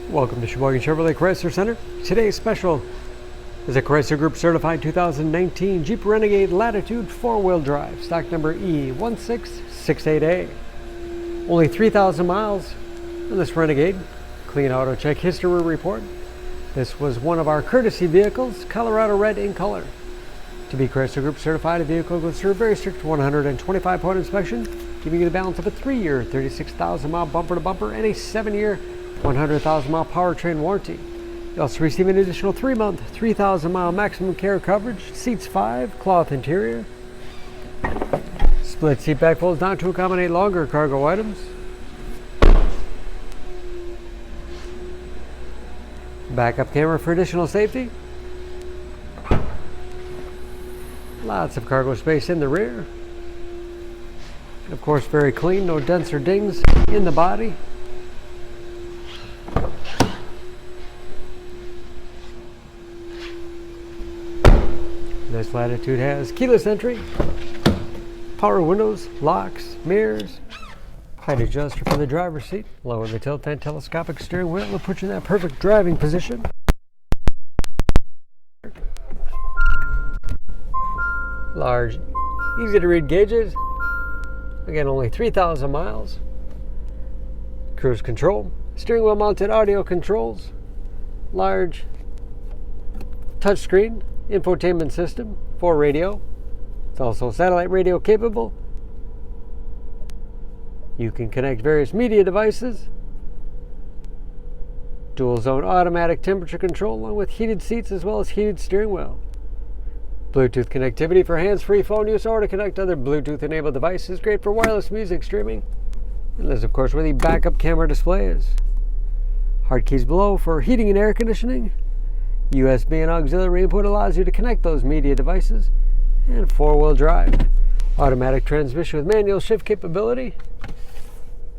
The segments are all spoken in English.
Welcome to Sheboygan Chevrolet Chrysler Center. Today's special is a Chrysler Group certified 2019 Jeep Renegade Latitude 4-wheel drive, stock number E1668A. Only 3,000 miles on this Renegade. Clean auto check history report. This was one of our courtesy vehicles, Colorado red in color. To be Chrysler Group certified, a vehicle goes through a very strict 125-point inspection, giving you the balance of a 3-year, 36,000-mile bumper-to-bumper and a 7-year, 100,000-mile powertrain warranty. You also receive an additional 3-month, 3,000-mile maximum care coverage, seats 5, cloth interior. Split seat back folds down to accommodate longer cargo items. Backup camera for additional safety. Lots of cargo space in the rear. And of course, very clean, no dents or dings in the body. This Latitude has keyless entry, power windows, locks, mirrors, height adjuster for the driver's seat, lower the tilt and telescopic steering wheel will put you in that perfect driving position. Large, easy to read gauges. Again, only 3,000 miles. Cruise control, steering wheel mounted audio controls, large touchscreen, infotainment system for radio. It's also satellite radio capable. You can connect various media devices. Dual zone automatic temperature control along with heated seats as well as heated steering wheel. Bluetooth connectivity for hands-free phone use or to connect other Bluetooth enabled devices. Great for wireless music streaming. And there's of course where the backup camera display is. Hard keys below for heating and air conditioning. USB and auxiliary input allows you to connect those media devices, and 4-wheel drive. Automatic transmission with manual shift capability,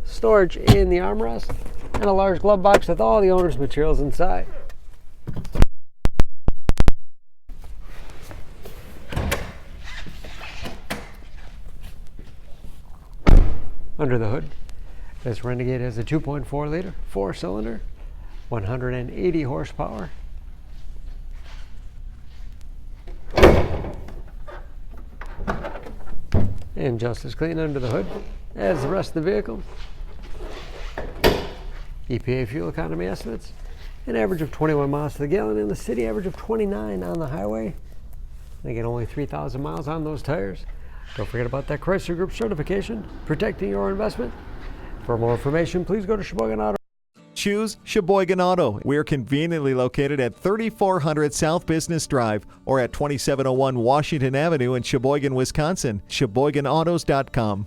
storage in the armrest, and a large glove box with all the owner's materials inside. Under the hood, this Renegade has a 2.4-liter 4-cylinder, 180 horsepower. And just as clean under the hood as the rest of the vehicle. EPA fuel economy estimates, an average of 21 miles to the gallon in the city, average of 29 on the highway. And again, only 3,000 miles on those tires. Don't forget about that Chrysler Group certification, protecting your investment. For more information, please go to Sheboygan Auto. Choose Sheboygan Auto. We're conveniently located at 3400 South Business Drive or at 2701 Washington Avenue in Sheboygan, Wisconsin. SheboyganAutos.com.